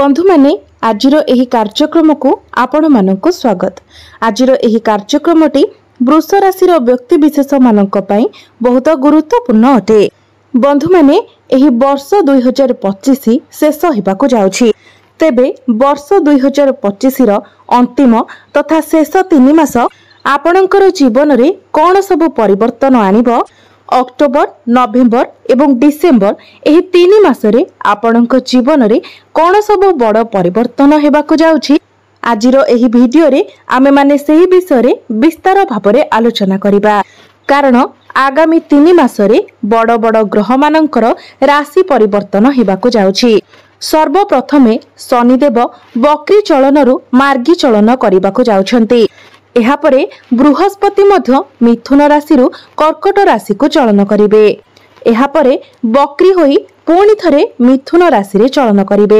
बंधु माने आजिर एही कार्यक्रम को आपण मानक स्वागत। आजिर एही कार्यक्रमटी वृष राशि व्यक्ति विशेष मानक पई बहुत गुरुत्वपूर्ण अटे। बंधु माने एही वर्ष 2025 शेष होबाकू जाउछि। तेबे वर्ष 2025 रो अंतिम तथा शेष 3 मास आपणकर जीवन रे कोन सब परिवर्तन आनिबो, अक्टोबर, नवेम्बर एवं डिसेम्बर एही 3 मासरे आपणक जीवन रे कोन सब बड़ परिवर्तन हेबाकू जाउछि। आजिर एही भिडियो रे आमे माने सेही विषय रे विस्तार भाबरे आलोचना करिबा। कारण आगामी 3 मासरे बड़ बड़ ग्रह मानकर राशि परिवर्तन हेबाकू जाउछि। सर्वप्रथमे शनिदेव वक्री चलनरु मार्गी चलन करिबाकू जाउछन्ति। एहा परे बृहस्पति मध्य मिथुन राशि कर्कट राशि को चलन करिवे। एहा परे वक्री होई पुणी थरे मिथुन राशि रे चलन करिवे।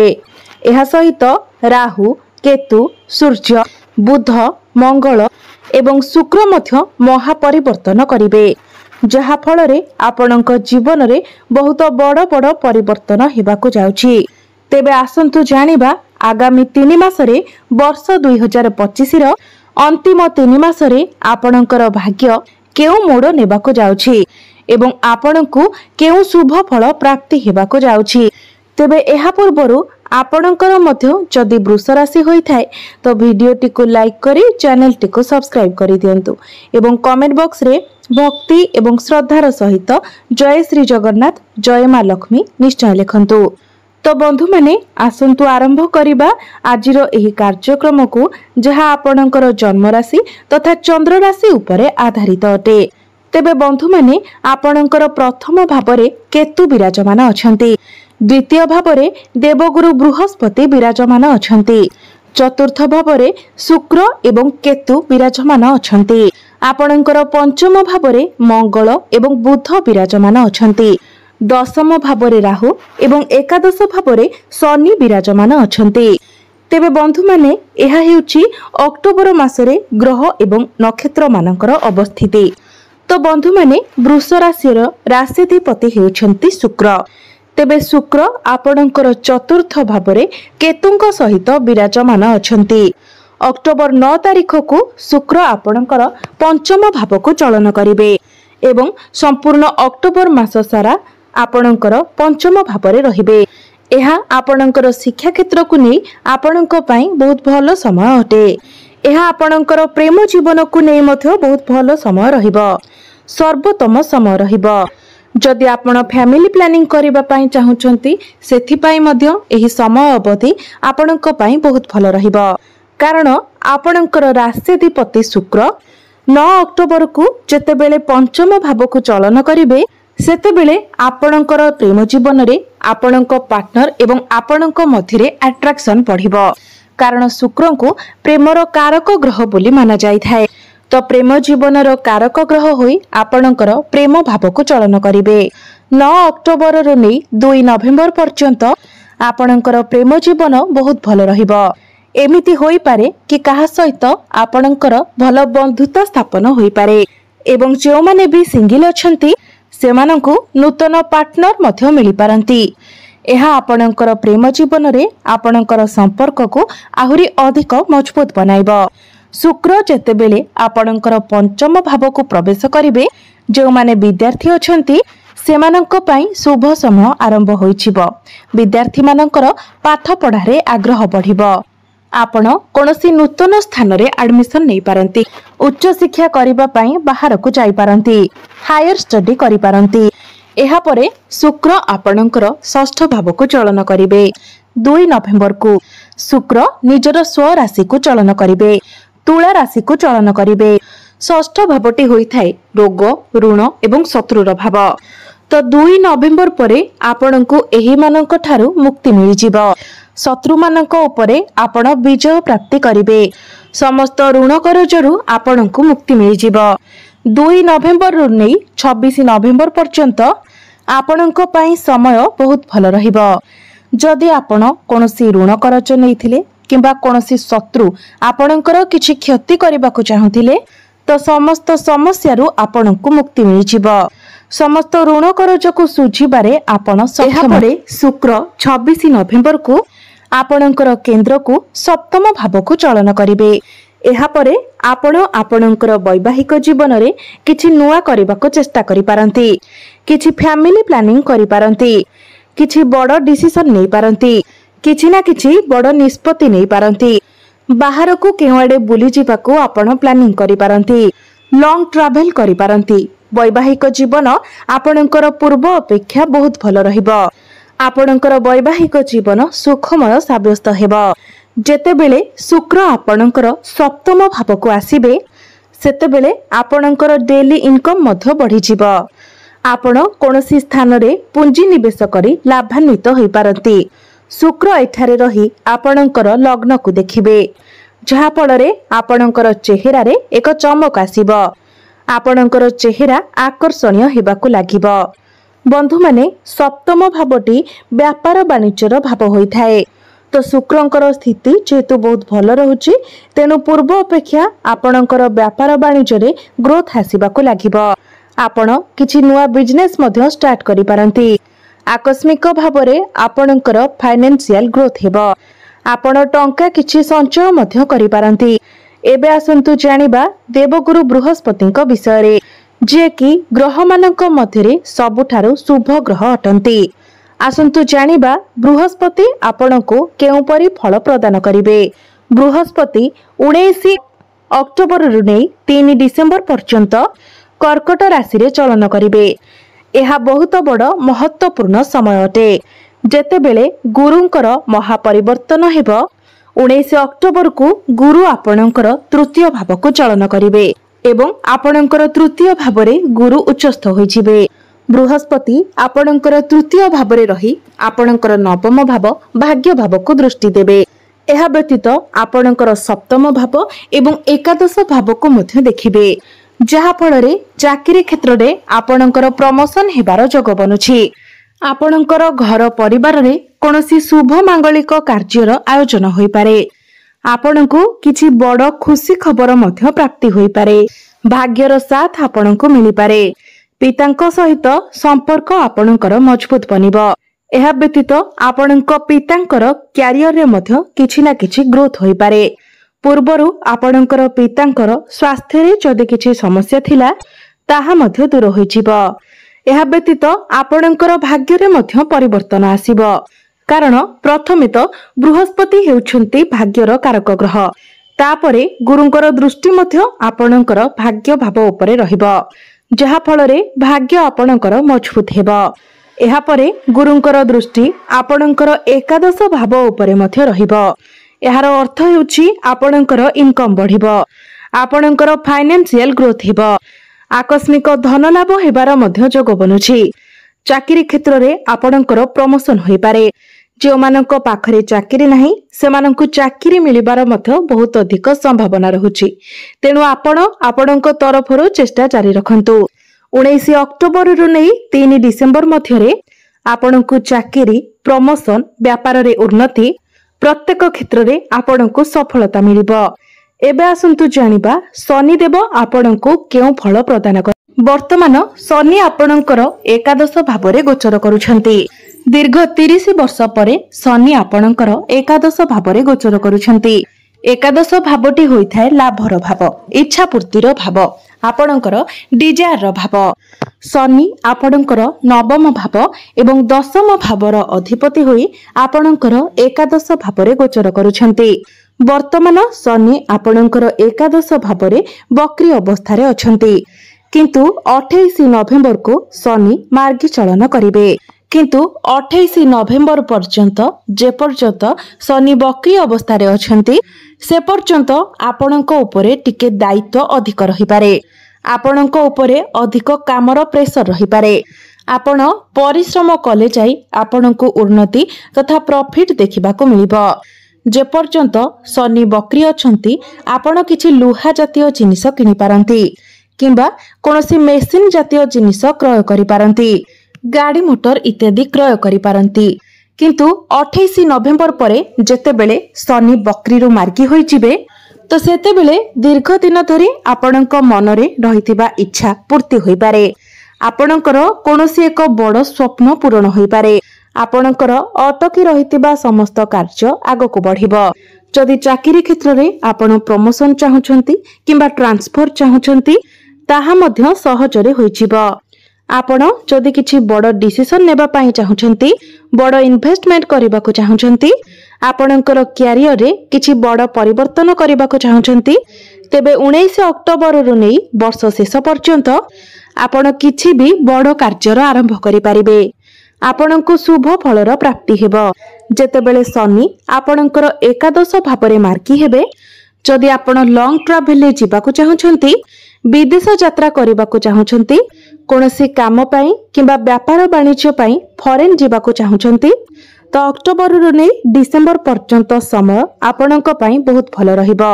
एहा सहित राहु, केतु, सूर्य, बुध, मंगल एवं शुक्र मध्य महापरिवर्तन करिवे, जहा फल रे आपणक जीवन रे बहुत बड़ बड़ परिवर्तन हेबाकू जाउछि। तेबे आसंतु जानिबा आगामी 3 मासरे वर्ष 2025 रो अंतिम 3 मासरे आपणकर भाग्य केउ मोड़ नेबाकू जाउछि एवं आपणकू केउ शुभ फल प्राप्ति हेबाकू जाउछि। तेबे एहा पूर्वरु आपणकर मध्य जदि वृष राशि होई थाए तो वीडियोटी को लाइक करी चैनल टी को सब्सक्राइब करी दियंतु एवं कमेंट बॉक्स रे भक्ति एवं श्रद्धार सहित जय श्री जगन्नाथ, जय मां लक्ष्मी निश्चय लिखंतु। तो बंधु माने आसंतु आरंभ करिबा आजिर एही कार्यक्रम को, जहा आपणकर जन्म राशि तथा चंद्र राशि उपरे आधारित अटे। तेबे बंधु माने आपणकर प्रथम भावरे केतु विराजमान अछंती, द्वितीय भावरे देवगुरु बृहस्पति विराजमान अछंती, चतुर्थ भावरे शुक्र एवं केतु विराजमान अछंती, आपणकर पंचम भावरे मंगल एवं बुध विराजमान अछंती, दशम भावरे राहु एवं एकादश भावरे शनि विराजमान अछंती। तेबे बंधु माने एहा हेउची अक्टोबर मासरे ग्रह एवं नक्षत्र मानकर अवस्थिति। तो बंधु माने वृष राशि राशिधिपति हेउछंती शुक्र। तेबे शुक्र आपणकर चतुर्थ भावरे केतुंक सहित विराजमान अछंती। अक्टोबर 9 तारिख को शुक्र आपणकर पंचम भाव को चलन करिवे एवं संपूर्ण अक्टोबर मास सारा आपणकर पंचम भावरे रहिबे। एहा आपणकर शिक्षा क्षेत्र को नहीं आपणक पई बहुत भलो समय अटे। एहा आपणकर प्रेम जीवन को नहीं मध्य बहुत भलो समय रहिबो, सर्वोत्तम समय रहिबो। जदि आपण फैमिली प्लानिंग करिबा पई चाहुचंती सेथि पई मध्य एही समय अवधि आपणक पई बहुत भलो रहिबो। कारण आपणकर राशिधिपति शुक्र 9 अक्टोबर को जेतेबेले पंचम भाव को चलन करिवे सेतेबेले आपणकर प्रेम जीवन रे आपणक पार्टनर एवं आपणक मध्यरे अट्रैक्शन बढ़िबो। कारण शुक्र को प्रेमर कारक ग्रह बोली माना जाय थाए। तो प्रेम जीवनर कारक ग्रह होई आपणकर प्रेम भाव को चलन करिवे। 9 अक्टोबर रो नै 2 नवेम्बर पर्यंत आपणकर प्रेम जीवन बहुत भलो रहिबो। एमिति होई पारे कि काहा सहित आपणकर भलो बंधुता स्थापन होई पारे एवं जो माने भी सिंगल अछंती सेमानंकु नूतन पार्टनर मध्य मिली पारंती। एहा आपणकर प्रेम जीवन रे आपणकर संपर्क को आहुरी अधिक मजबूत बनाइबो। शुक्र जेतेबेले आपणकर पंचम भाव को प्रवेश करिवे, जो माने विद्यार्थी अछंती सेमानंक पई शुभ समय आरंभ होइछिबो। विद्यार्थी मानकर पाठ पढ़ारे आग्रह बढ़िबो। आपण कोनोसी नूतन स्थान रे एडमिशन नै पारंती, उच्च शिक्षा करिबा पई बाहर को जाई पारंती, हायर स्टडी करि पारंती। एहा परे शुक्र आपणकर षष्ठ भाव को चलन करिवे। 2 नवेम्बर को शुक्र निजर स्व राशि को चलन करिवे, तुला राशि को चलन करिवे। षष्ठ भावटी होई थाए रोग, ऋण एवं शत्रुर भाव। तो 2 नवेम्बर परे आपणको एही मानक ठारू मुक्ति मिलि जिवो। शत्रु मानक उपरे आपण विजय प्राप्ति करिवे। समस्त ऋण करजरु आपणको मुक्ति मिलि जिवो। 2 नवेम्बर रु नै 26 नवेम्बर पर्यंत आपणको पई समय बहुत भलो रहिबो। जदि आपण कोनोसी ऋण करज नैथिले किंबा कोनोसी शत्रु आपणकर किछि क्षति करबाकू चाहुथिले तो समस्त समस्या रु आपणको मुक्ति मिलि जिवो। समस्त ऋण करज को सुझिबारे आपण सक्षम। शुक्र 26 नवेम्बर को आपणकर केन्द्र को सप्तम भाव को चलन करिवे। एहापरे आपण आपणकर वैवाहिक जीवन रे किछि नुआ करबाको चेष्टा करि पारंती, किछि फैमिली प्लानिंग करि पारंती, किछि बड़ डिसिजन नै पारंती, किछि ना किछि बड़ निष्पत्ति नै पारंती। बाहर को केउआडे बुली जिबाको आपण प्लानिंग करि पारंती, लॉन्ग ट्रैवल करि पारंती। वैवाहिक जीवन आपणकर पूर्व अपेक्षा बहुत भल रहिबो। आपणकर वैवाहिक जीवन सुखमय साब्यस्त हेबो। जेतेबेले शुक्र आपणकर सप्तम भाव को आसीबे सेतेबेले आपणकर डेली इनकम मध्य बढ़ी जिवो। आपण कोनोसी स्थान रे पुंजी निवेश करी लाभान्वित होई पारंती। शुक्र एठारे रही आपणकर लग्न को देखिबे, जहा फଳରେ आपणकर चेहरा रे एक चमक आसीबो। आपणकर चेहरा आकर्षणीय हेबाकू लागिबो। बंधु माने सप्तम भावटी व्यापार वाणिज्यर भाव होइथाए। तो शुक्रंकर स्थिति जेहेतु बहुत भल रहुची, तेणु पूर्व अपेक्षा आपणकर व्यापार वाणिज्य ग्रोथ आसीबाकू लागिबो। आपण किछि नुआ बिजनेस मध्य स्टार्ट करि पारंती। आकस्मिक भावरे आपणकर फाइनेंशियल ग्रोथ हेबो। आपण टंका किछि संचय मध्य करि पारंती। एबे आसंतु जानिबा देवगुरु बृहस्पतिक विषय रे, जे कि ग्रह मानक मध्यरे सबुठारु शुभ ग्रह अटंती। आसंतु जानिबा बृहस्पति आपणको केउपरि फल प्रदान करिवे। बृहस्पति 19 अक्टोबर रु नै 3 डिसेंबर पर्यंत कर्कट राशि रे चलन करिवे। एहा बहुत बड़ महत्वपूर्ण समय अटे। जेतेबेले गुरुंकर महापरिवर्तन हेबो 19 अक्टोबर को गुरु आपणकर तृतीय भाव को चलन करिवे एवं आपणकर तृतीय भाव रे गुरु उच्चस्थ होइजिवे। बृहस्पति आपणकर तृतीय भाव रे रही आपणकर नवम भाव भाग्य भाव को दृष्टि देबे। एहा व्यतीत आपणकर सप्तम भाव एवं एकादश भाव को मध्य देखिबे, जहा फଳରେ चाकरी क्षेत्र रे आपणकर प्रमोशन हेबार जोग बनुछि। आपणकर घर परिवार रे कोनोसी शुभ मांगलिक कार्यर आयोजन होई पारे। आपणको किछि बड़ खुशी खबर मध्य प्राप्ति होई पारे। भाग्यर साथ आपणको मिली पारे। पितांक सहित संपर्क आपणकर मजबूत बनिबो। एहा व्यतीत आपणक पितांकर क्यारियर रे मध्य किछि ना किछि ग्रोथ होई पारे। पूर्वरु आपणकर पितांकर स्वास्थ्य रे जदि किछि समस्या थिला ताहा मध्य दूर होई जिवो। एहा व्यतीत आपणकर भाग्य रे मध्य परिवर्तन आसीबो। कारण प्रथमे तो बृहस्पति हेउछंती भाग्यर कारक ग्रह, तापरे गुरुंकर दृष्टि मध्य आपणकर भाग्य भाव उपरे रहिबो, जहा फଳରେ भाग्य आपणकर मजबूत हेबो। एहा परे गुरुंकर दृष्टि आपणकर एकादश भाव उपरे मध्य रहिबो। एहार अर्थ हेउछि आपणकर इनकम बढ़िबो, आपणकर फाइनेंशियल ग्रोथ हेबो, आकस्मिक धन लाभ हेबार मध्य जोग बनुछि। चाकरी क्षेत्र रे आपणकर प्रमोशन होई पारे। जो मानक पाखरे चाकरी नाही सेमानंकु चाकरी मिलिबार मध्य बहुत अधिक संभावना रहुछि। तेणु आपण आपणक तरफरु चेष्टा जारी रखंतु। 19 अक्टोबर रु नै 3 डिसेंबर मध्यरे आपणकु चाकरी, प्रमोशन, व्यापार रे उन्नति, प्रत्येक क्षेत्र रे आपणकु सफलता मिलिबो। एबे आसंतु जानिबा शनि देव आपणकु केउ फल प्रदान कर। वर्तमान शनि आपणकर एकादश भाव रे गोचर करूछंती। दीर्घ 30 वर्ष परे शनि आपणकर एकादश भाव रे गोचर करूछंती। एकादश भावटी होइथाय लाभर भाव, इच्छा पूर्तिर भाव, आपणकर डिजायर भाव। शनि आपणकर नवम भाव एवं दशम भावर अधिपति होई आपणकर एकादश भाव रे गोचर करूछंती। वर्तमान शनि आपणकर एकादश भाव रे वक्री अवस्था रे अछंती, किंतु 28 नवेम्बर को शनि मार्गी चलन करिवे। किंतु 28 नवेम्बर पर्यंत जे पर्यंत शनि वक्री अवस्था रे अछंती से पर्यंत आपणक उपरे टिके दायित्व अधिक रही पारे। आपणक उपरे अधिक कामर प्रेशर रही पारे। आपण परिश्रम कले जाई आपणक उन्नति तथा प्रॉफिट देखिबाको मिलिबो। जे पर्यंत शनि वक्री अछंती आपण किछि लुहा जातीय जिनिस किनि पारंती किंबा कोनोसी मेसिन जातीय जिनिस क्रय करि पारंती, गाड़ी मोटर इत्यादि क्रय करि पारंती। किंतु 28 नवेम्बर परे जेतेबेले शनि वक्री रु मार्गी होई जिवे तो सेतेबेले दीर्घ दिन धरि आपणक मनरे रहितिबा इच्छा पूर्ति होई पारे। आपणकर कोनोसी एक बड़ स्वप्न पूर्ण होई पारे। आपणकर अटकी रहितिबा समस्त कार्य आगक बढ़िबो। जदि चाकरी क्षेत्र में आपण प्रमोशन चाहुछंती किंबा ट्रांसफर चाहुछंती ताहा मध्य सहजरे होइजिबो। आपण जदि किछि बड़ डिसिजन नेबा पई चाहुछंती, बड़ इन्वेस्टमेंट करबाको चाहुछंती, आपणकर करियर रे किछि बड़ परिवर्तन करबाको चाहुछंती, तेबे 19 अक्टोबर रु नै वर्ष शेष पर्यंत आपण किछि भी बड़ कार्यर आरंभ करि परिबे। आपणको शुभ फलर प्राप्ति हेबो। जेतेबेले शनि आपणकर एकादश भावरे मार्की हेबे, जदि आपण लॉन्ग ट्रैवल ले जिबाको चाहुछंती, विदेश यात्रा करबाको चाहुछंती, कोनोसी काम पई किंबा व्यापार वाणिज्य पई फॉरेन जिबाको चाहुछंती, तो अक्टोबर रु नै डिसेंबर पर्यंत समय आपणक पई बहुत भल रहिबो।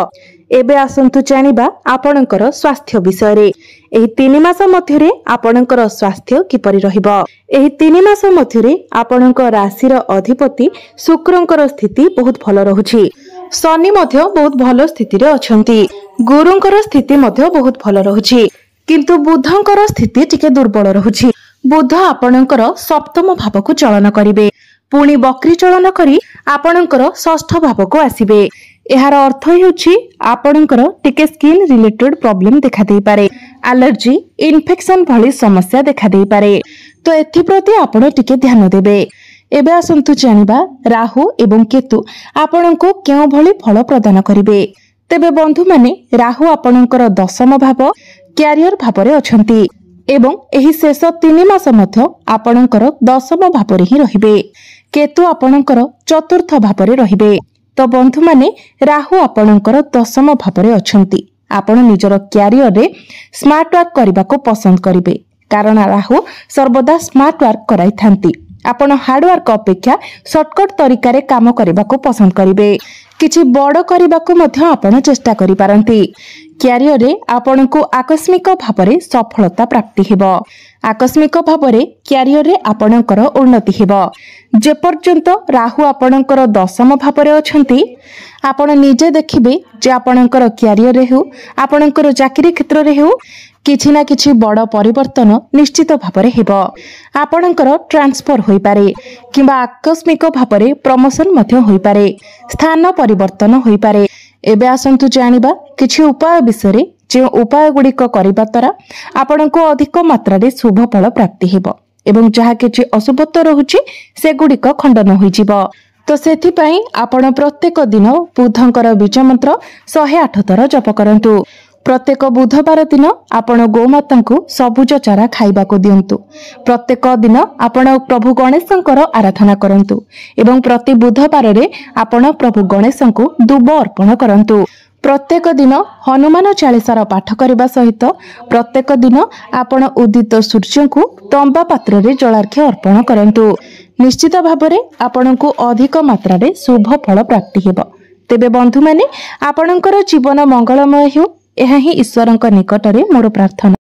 एबे आसंतु जानिबा आपणकर स्वास्थ्य विषय रे। एही 3 मास मध्यरे आपणकर स्वास्थ्य किपरि रहिबो। एही 3 मास मध्यरे आपणक राशि रो अधिपति शुक्रंकर स्थिति बहुत भल रहुछि। शनि मध्य बहुत भल स्थिति रे अछंती। गुरुंकर स्थिति मध्य बहुत भल रहुछि, किंतु बुधंकर स्थिति टिके दुर्बल रहुछि। बुध आपणकर सप्तम भावको चलन करिवे, पुणी बक्री चलन करी आपणकर षष्ठ भावको आसीबे। एहार अर्थ हेउछि आपणकर टिके स्किन रिलेटेड प्रॉब्लम देखा देई पारे, एलर्जी, इन्फेक्शन भली समस्या देखा देई पारे। तो एथि प्रति आपण टिके ध्यान देबे। एबे आसंतु जानिबा राहु एवं केतु आपणको केउ भली फल प्रदान करिवे। तेबे बंधु माने राहु आपणकर दशम भाव कैरियर भावरे अछंती एवं एही शेष 3 मास मध्य आपणकर दशम भावरे ही रहिबे। केतु आपणकर चतुर्थ भावरे रहिबे। तो बंधु माने राहु आपणकर दशम भावरे अछंती। आपण निजर कैरियर रे स्मार्ट वर्क करबा को पसंद करिवे, कारण राहु सर्वदा स्मार्ट वर्क कराई थांती। आपण हार्ड वर्क अपेक्षा शॉर्टकट तरीका रे काम करबा को पसंद करिवे। किछि बड़ करबा को मध्य आपण चेष्टा करि पारंती। कैरियर रे आपण को आकस्मिक भावरे सफलता प्राप्ति हेबो। आकस्मिक भावरे कैरियर रे आपणकर उन्नति हेबो। जे पर्यंत राहु आपणकर दशम भावरे अछंती, आपण निजे देखिबे जे आपणकर कैरियर रे हो, आपणकर चाकरी क्षेत्र रे हो, किछि ना किछि बड़ परिवर्तन निश्चित भावरे हेबो। आपणकर ट्रांसफर होई पारे किंबा आकस्मिक भावरे प्रमोशन मध्य होई पारे, स्थान परिवर्तन होई पारे। एबे आसंतु जानिबा किछि उपाय विषय, जे उपाय गुड़िक करिबा द्वारा आपणको अधिक मात्रा रे शुभ फल प्राप्ति हेबो एवं जहा किछि अशुभत्व रहुछि से गुड़िक खंडन होई जिवो। तो सेथि पई आपण प्रत्येक दिन बुधंकर बीज मंत्र 108 थर जप करंतु। प्रत्येक बुधवार दिन आपण गोमाता को सबुज चारा खाइबा को दियंतु। प्रत्येक दिन आपण प्रभु गणेशंकर आराधना करंतु एवं प्रति बुधवार रे आपण प्रभु गणेशंको दुब अर्पण करंतु। प्रत्येक दिन हनुमान चालीसार पाठ करबा सहित प्रत्येक दिन आपण उदित सूर्य को तंबा पात्र रे जलार्घ्य अर्पण करंतु। निश्चित भाबरे आपणको अधिक मात्रा रे शुभ फल प्राप्ति हेबो। तेबे बंधु माने आपणकर जीवन मंगलमय हो, एहा ही ईश्वरंक निकटरे मोर प्रार्थना।